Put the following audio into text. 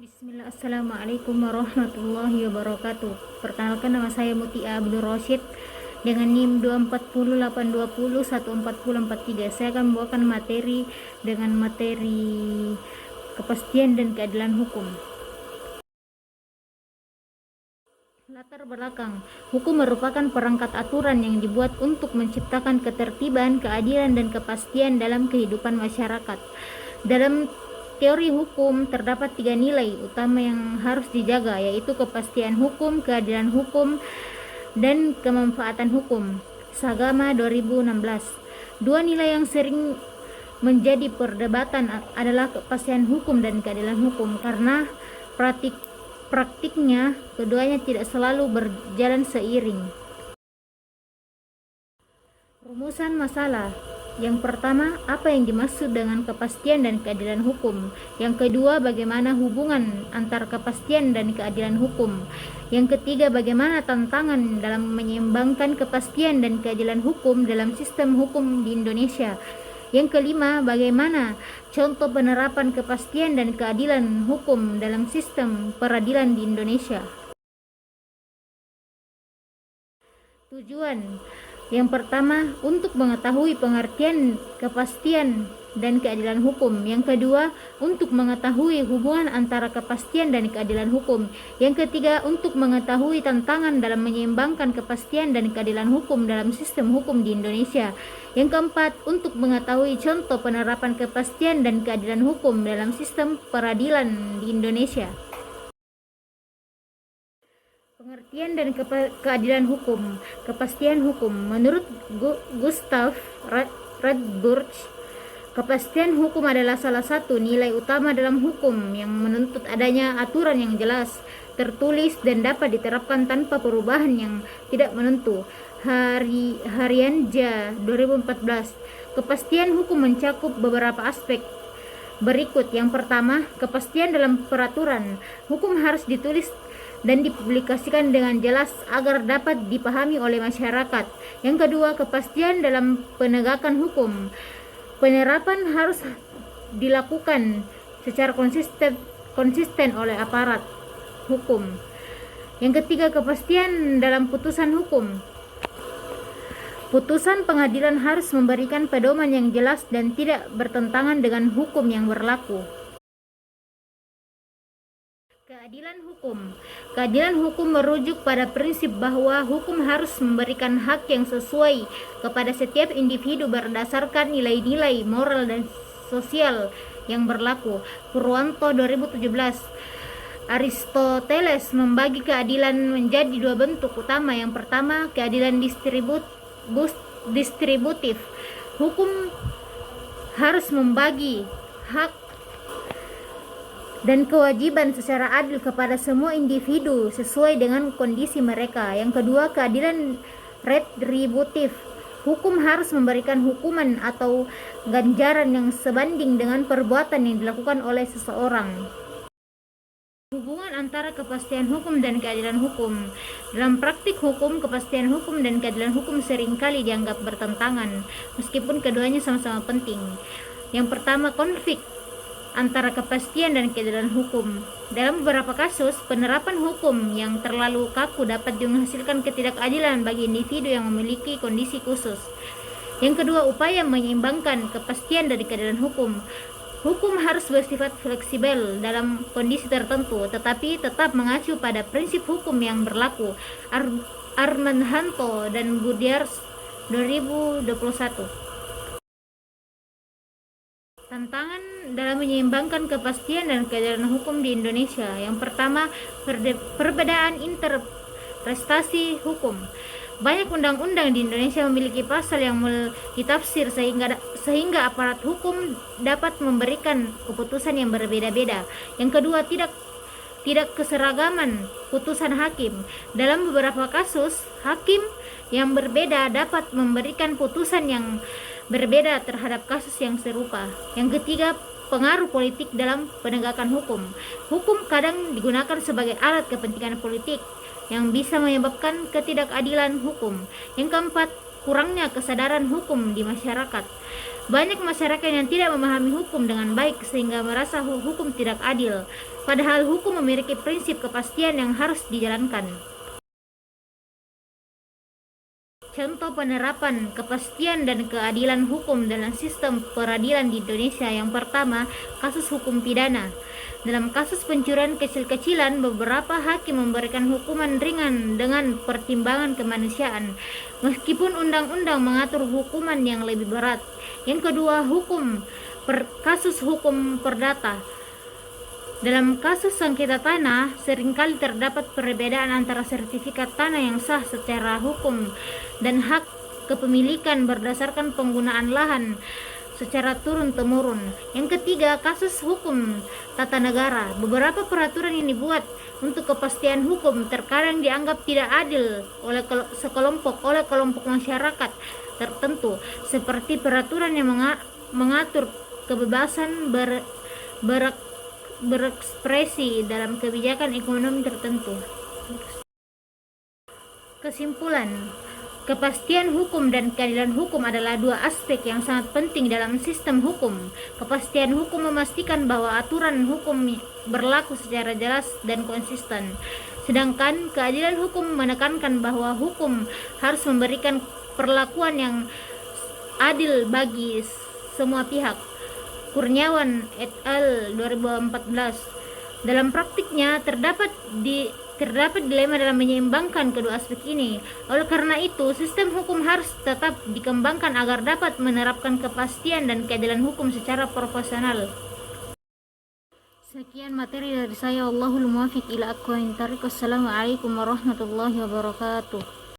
Bismillah, Assalamualaikum warahmatullahi wabarakatuh. Perkenalkan, nama saya Mutia Abdul Rosyid dengan NIM 24082014043. Saya akan membawakan materi dengan materi kepastian dan keadilan hukum. Latar belakang. Hukum merupakan perangkat aturan yang dibuat untuk menciptakan ketertiban, keadilan, dan kepastian dalam kehidupan masyarakat. Dalam teori hukum terdapat 3 nilai utama yang harus dijaga, yaitu kepastian hukum, keadilan hukum, dan kemanfaatan hukum. Sagama 2016. Dua nilai yang sering menjadi perdebatan adalah kepastian hukum dan keadilan hukum karena praktiknya keduanya tidak selalu berjalan seiring. Rumusan masalah. Yang pertama, apa yang dimaksud dengan kepastian dan keadilan hukum? Yang kedua, bagaimana hubungan antara kepastian dan keadilan hukum? Yang ketiga, bagaimana tantangan dalam menyeimbangkan kepastian dan keadilan hukum dalam sistem hukum di Indonesia? Yang kelima, bagaimana contoh penerapan kepastian dan keadilan hukum dalam sistem peradilan di Indonesia? Tujuan. Yang pertama, untuk mengetahui pengertian kepastian dan keadilan hukum. Yang kedua, untuk mengetahui hubungan antara kepastian dan keadilan hukum. Yang ketiga, untuk mengetahui tantangan dalam menyeimbangkan kepastian dan keadilan hukum dalam sistem hukum di Indonesia. Yang keempat, untuk mengetahui contoh penerapan kepastian dan keadilan hukum dalam sistem peradilan di Indonesia. Pengertian dan keadilan hukum. Kepastian hukum. Menurut Gustav Radbruch, kepastian hukum adalah salah satu nilai utama dalam hukum yang menuntut adanya aturan yang jelas, tertulis, dan dapat diterapkan tanpa perubahan yang tidak menentu. Harianja 2014. Kepastian hukum mencakup beberapa aspek berikut. Yang pertama, kepastian dalam peraturan. Hukum harus ditulis dan dipublikasikan dengan jelas agar dapat dipahami oleh masyarakat. Yang kedua, kepastian dalam penegakan hukum. Penerapan harus dilakukan secara konsisten oleh aparat hukum. Yang ketiga, kepastian dalam putusan hukum. Putusan pengadilan harus memberikan pedoman yang jelas dan tidak bertentangan dengan hukum yang berlaku. Keadilan hukum. Keadilan hukum merujuk pada prinsip bahwa hukum harus memberikan hak yang sesuai kepada setiap individu berdasarkan nilai-nilai moral dan sosial yang berlaku. Purwanto 2017. Aristoteles membagi keadilan menjadi dua bentuk utama. Yang pertama, keadilan distributif. Hukum harus membagi hak dan kewajiban secara adil kepada semua individu sesuai dengan kondisi mereka. Yang kedua, keadilan retributif. Hukum harus memberikan hukuman atau ganjaran yang sebanding dengan perbuatan yang dilakukan oleh seseorang. Hubungan antara kepastian hukum dan keadilan hukum. Dalam praktik hukum, kepastian hukum dan keadilan hukum seringkali dianggap bertentangan, meskipun keduanya sama-sama penting. Yang pertama, konflik antara kepastian dan keadilan hukum. Dalam beberapa kasus, penerapan hukum yang terlalu kaku dapat menghasilkan ketidakadilan bagi individu yang memiliki kondisi khusus. Yang kedua, upaya menyeimbangkan kepastian dan keadilan hukum. Hukum harus bersifat fleksibel dalam kondisi tertentu, tetapi tetap mengacu pada prinsip hukum yang berlaku. Armanhanto dan Budiars 2021. Tantangan dalam menyeimbangkan kepastian dan keadilan hukum di Indonesia. Yang pertama, perbedaan interpretasi hukum. Banyak undang-undang di Indonesia memiliki pasal yang ditafsir sehingga aparat hukum dapat memberikan keputusan yang berbeda-beda. Yang kedua, tidak keseragaman putusan hakim. Dalam beberapa kasus, hakim yang berbeda dapat memberikan putusan yang berbeda terhadap kasus yang serupa. Yang ketiga, pengaruh politik dalam penegakan hukum. Hukum kadang digunakan sebagai alat kepentingan politik yang bisa menyebabkan ketidakadilan hukum. Yang keempat, kurangnya kesadaran hukum di masyarakat. Banyak masyarakat yang tidak memahami hukum dengan baik sehingga merasa hukum tidak adil, padahal hukum memiliki prinsip kepastian yang harus dijalankan. Contoh penerapan kepastian dan keadilan hukum dalam sistem peradilan di Indonesia. Yang pertama, kasus hukum pidana. Dalam kasus pencurian kecil-kecilan, beberapa hakim memberikan hukuman ringan dengan pertimbangan kemanusiaan, meskipun undang-undang mengatur hukuman yang lebih berat. Yang kedua, kasus hukum perdata. Dalam kasus sengketa tanah, seringkali terdapat perbedaan antara sertifikat tanah yang sah secara hukum dan hak kepemilikan berdasarkan penggunaan lahan secara turun-temurun. Yang ketiga, kasus hukum tata negara. Beberapa peraturan yang dibuat untuk kepastian hukum terkadang dianggap tidak adil oleh kelompok masyarakat tertentu, seperti peraturan yang mengatur kebebasan berekspresi dalam kebijakan ekonomi tertentu. Kesimpulan, kepastian hukum dan keadilan hukum adalah dua aspek yang sangat penting dalam sistem hukum. Kepastian hukum memastikan bahwa aturan hukum berlaku secara jelas dan konsisten, sedangkan keadilan hukum menekankan bahwa hukum harus memberikan perlakuan yang adil bagi semua pihak. Kurniawan et al. 2014. Dalam praktiknya terdapat dilema dalam menyeimbangkan kedua aspek ini. Oleh karena itu, sistem hukum harus tetap dikembangkan agar dapat menerapkan kepastian dan keadilan hukum secara profesional. Sekian materi dari saya. Wallahul muwaffiq ila aqwamit thoriq. Wassalamualaikum warahmatullahi wabarakatuh.